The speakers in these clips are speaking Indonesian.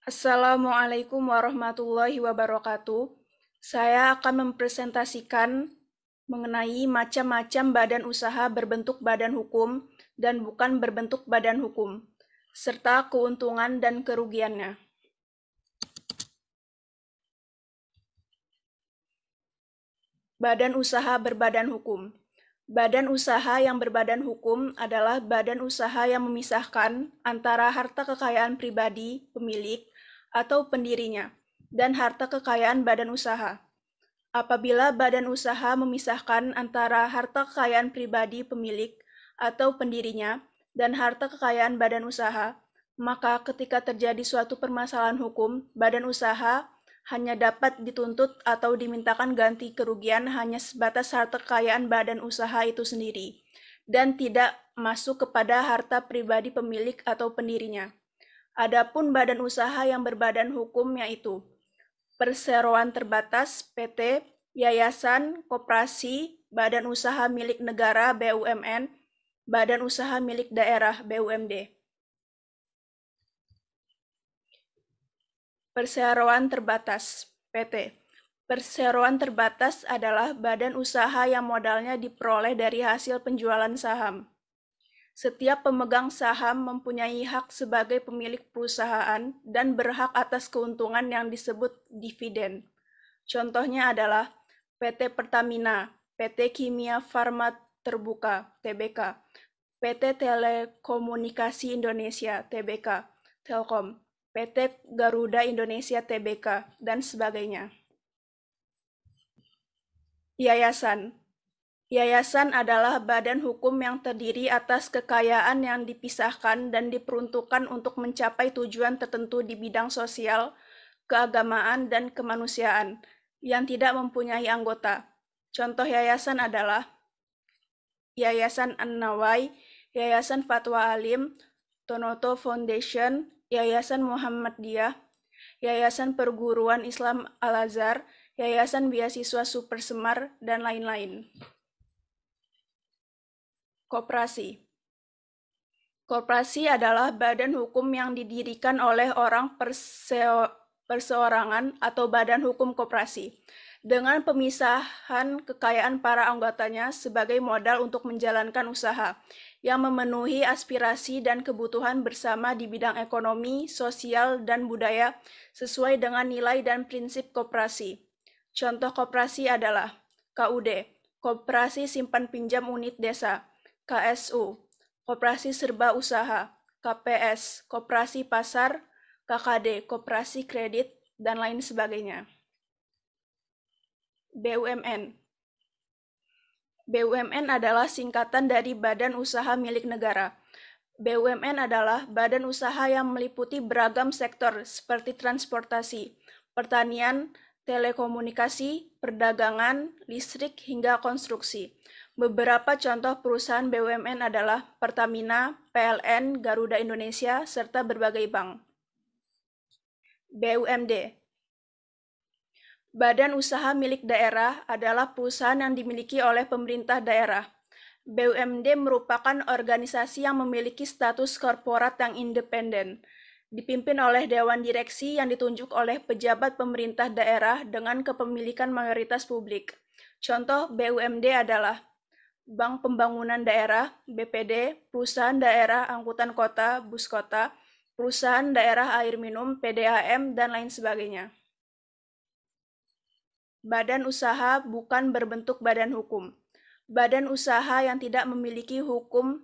Assalamualaikum warahmatullahi wabarakatuh. Saya akan mempresentasikan mengenai macam-macam badan usaha berbentuk badan hukum dan bukan berbentuk badan hukum, serta keuntungan dan kerugiannya. Badan usaha berbadan hukum. Badan usaha yang berbadan hukum adalah badan usaha yang memisahkan antara harta kekayaan pribadi, pemilik, atau pendirinya, dan harta kekayaan badan usaha. Apabila badan usaha memisahkan antara harta kekayaan pribadi pemilik atau pendirinya dan harta kekayaan badan usaha, maka ketika terjadi suatu permasalahan hukum, badan usaha hanya dapat dituntut atau dimintakan ganti kerugian hanya sebatas harta kekayaan badan usaha itu sendiri, dan tidak masuk kepada harta pribadi pemilik atau pendirinya. Adapun badan usaha yang berbadan hukum yaitu perseroan terbatas (PT), yayasan, koperasi, badan usaha milik negara (BUMN), badan usaha milik daerah (BUMD). Perseroan terbatas (PT). Perseroan terbatas adalah badan usaha yang modalnya diperoleh dari hasil penjualan saham. Setiap pemegang saham mempunyai hak sebagai pemilik perusahaan dan berhak atas keuntungan yang disebut dividen. Contohnya adalah PT Pertamina, PT Kimia Farma Terbuka (TBK), PT Telekomunikasi Indonesia (TBK), Telkom, PT Garuda Indonesia (TBK), dan sebagainya. Yayasan. Yayasan adalah badan hukum yang terdiri atas kekayaan yang dipisahkan dan diperuntukkan untuk mencapai tujuan tertentu di bidang sosial, keagamaan, dan kemanusiaan yang tidak mempunyai anggota. Contoh yayasan adalah Yayasan An-Nawai, Yayasan Fatwa Alim, Tonoto Foundation, Yayasan Muhammadiyah, Yayasan Perguruan Islam Al-Azhar, Yayasan Beasiswa Super Semar, dan lain-lain. Koperasi. Koperasi adalah badan hukum yang didirikan oleh orang perseorangan atau badan hukum koperasi, dengan pemisahan kekayaan para anggotanya sebagai modal untuk menjalankan usaha, yang memenuhi aspirasi dan kebutuhan bersama di bidang ekonomi, sosial, dan budaya sesuai dengan nilai dan prinsip koperasi. Contoh koperasi adalah KUD, Koperasi Simpan Pinjam Unit Desa, KSU, Koperasi Serba Usaha, KPS, Koperasi Pasar, KKD, Koperasi Kredit, dan lain sebagainya. BUMN. BUMN adalah singkatan dari Badan Usaha Milik Negara. BUMN adalah badan usaha yang meliputi beragam sektor seperti transportasi, pertanian, telekomunikasi, perdagangan, listrik, hingga konstruksi. Beberapa contoh perusahaan BUMN adalah Pertamina, PLN, Garuda Indonesia, serta berbagai bank. BUMD. Badan usaha milik daerah adalah perusahaan yang dimiliki oleh pemerintah daerah. BUMD merupakan organisasi yang memiliki status korporat yang independen, dipimpin oleh Dewan Direksi yang ditunjuk oleh pejabat pemerintah daerah dengan kepemilikan mayoritas publik. Contoh BUMD adalah Bank Pembangunan Daerah, BPD, Perusahaan Daerah Angkutan Kota, Bus Kota, Perusahaan Daerah Air Minum, PDAM, dan lain sebagainya. Badan usaha bukan berbentuk badan hukum. Badan usaha yang tidak memiliki hukum.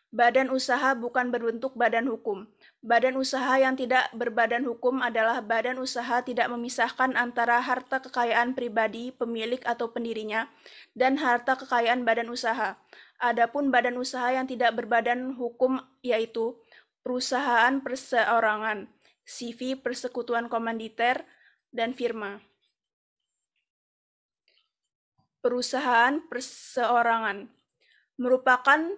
Badan usaha bukan berbentuk badan hukum. Badan usaha yang tidak berbadan hukum adalah badan usaha tidak memisahkan antara harta kekayaan pribadi, pemilik atau pendirinya, dan harta kekayaan badan usaha. Adapun badan usaha yang tidak berbadan hukum yaitu perusahaan perseorangan, CV, persekutuan komanditer, dan firma. Perusahaan perseorangan merupakan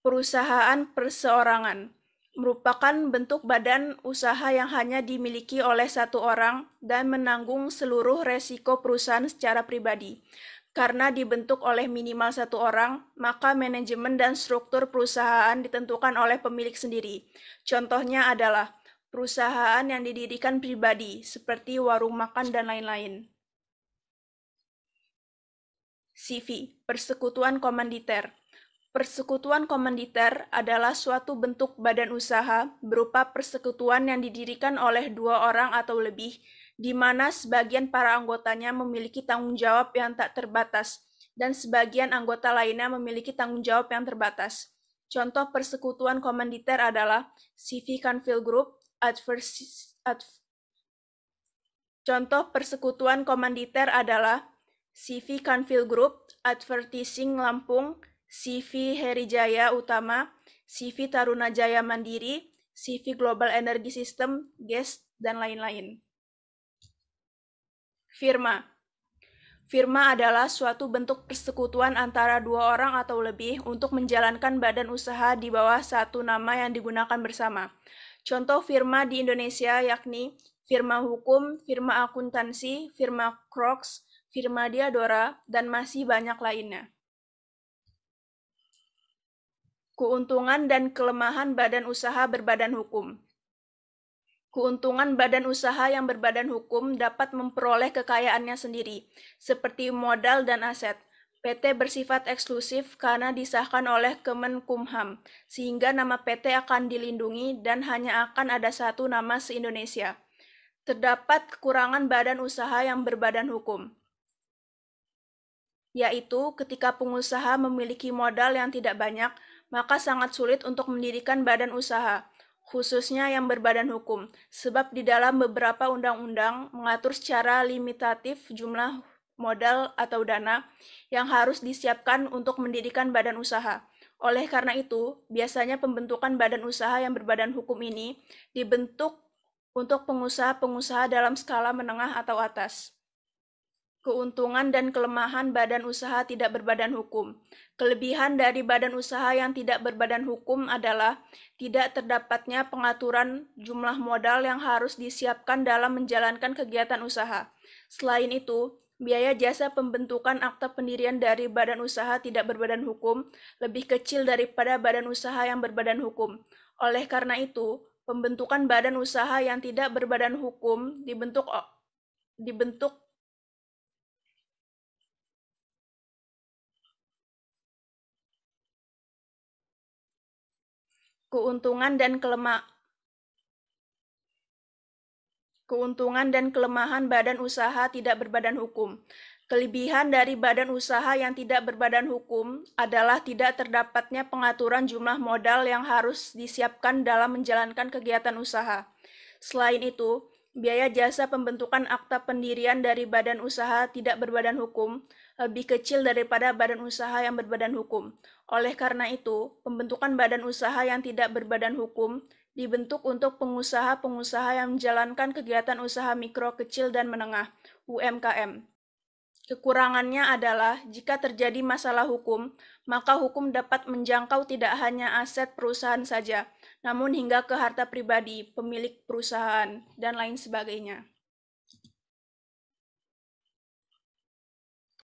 perusahaan perseorangan merupakan bentuk badan usaha yang hanya dimiliki oleh satu orang dan menanggung seluruh resiko perusahaan secara pribadi. Karena dibentuk oleh minimal satu orang, maka manajemen dan struktur perusahaan ditentukan oleh pemilik sendiri. Contohnya adalah perusahaan yang didirikan pribadi, seperti warung makan dan lain-lain. CV, Persekutuan Komanditer. Persekutuan komanditer adalah suatu bentuk badan usaha berupa persekutuan yang didirikan oleh dua orang atau lebih, di mana sebagian para anggotanya memiliki tanggung jawab yang tak terbatas, dan sebagian anggota lainnya memiliki tanggung jawab yang terbatas. Contoh persekutuan komanditer adalah CV Canfield Group, Contoh persekutuan komanditer adalah CV Canfield Group, Advertising Lampung, CV Herijaya Utama, CV Tarunajaya Mandiri, CV Global Energy System, GES, dan lain-lain. Firma. Firma adalah suatu bentuk persekutuan antara dua orang atau lebih untuk menjalankan badan usaha di bawah satu nama yang digunakan bersama. Contoh firma di Indonesia yakni firma hukum, firma akuntansi, firma Crocs, firma Diadora, dan masih banyak lainnya. Keuntungan dan kelemahan badan usaha berbadan hukum. Keuntungan badan usaha yang berbadan hukum dapat memperoleh kekayaannya sendiri, seperti modal dan aset. PT bersifat eksklusif karena disahkan oleh Kemenkumham, sehingga nama PT akan dilindungi dan hanya akan ada satu nama se-Indonesia. Terdapat kekurangan badan usaha yang berbadan hukum, yaitu ketika pengusaha memiliki modal yang tidak banyak, maka sangat sulit untuk mendirikan badan usaha, khususnya yang berbadan hukum, sebab di dalam beberapa undang-undang mengatur secara limitatif jumlah modal atau dana yang harus disiapkan untuk mendirikan badan usaha. Oleh karena itu, biasanya pembentukan badan usaha yang berbadan hukum ini dibentuk untuk pengusaha-pengusaha dalam skala menengah atau atas. Keuntungan dan kelemahan badan usaha tidak berbadan hukum. Kelebihan dari badan usaha yang tidak berbadan hukum adalah tidak terdapatnya pengaturan jumlah modal yang harus disiapkan dalam menjalankan kegiatan usaha. Selain itu, biaya jasa pembentukan akta pendirian dari badan usaha tidak berbadan hukum lebih kecil daripada badan usaha yang berbadan hukum. Oleh karena itu, pembentukan badan usaha yang tidak berbadan hukum dibentuk Keuntungan dan kelemahan badan usaha tidak berbadan hukum. Kelebihan dari badan usaha yang tidak berbadan hukum adalah tidak terdapatnya pengaturan jumlah modal yang harus disiapkan dalam menjalankan kegiatan usaha. Selain itu, biaya jasa pembentukan akta pendirian dari badan usaha tidak berbadan hukum lebih kecil daripada badan usaha yang berbadan hukum. Oleh karena itu, pembentukan badan usaha yang tidak berbadan hukum dibentuk untuk pengusaha-pengusaha yang menjalankan kegiatan usaha mikro, kecil, dan menengah (UMKM). Kekurangannya adalah jika terjadi masalah hukum, maka hukum dapat menjangkau tidak hanya aset perusahaan saja, namun hingga ke harta pribadi, pemilik perusahaan, dan lain sebagainya.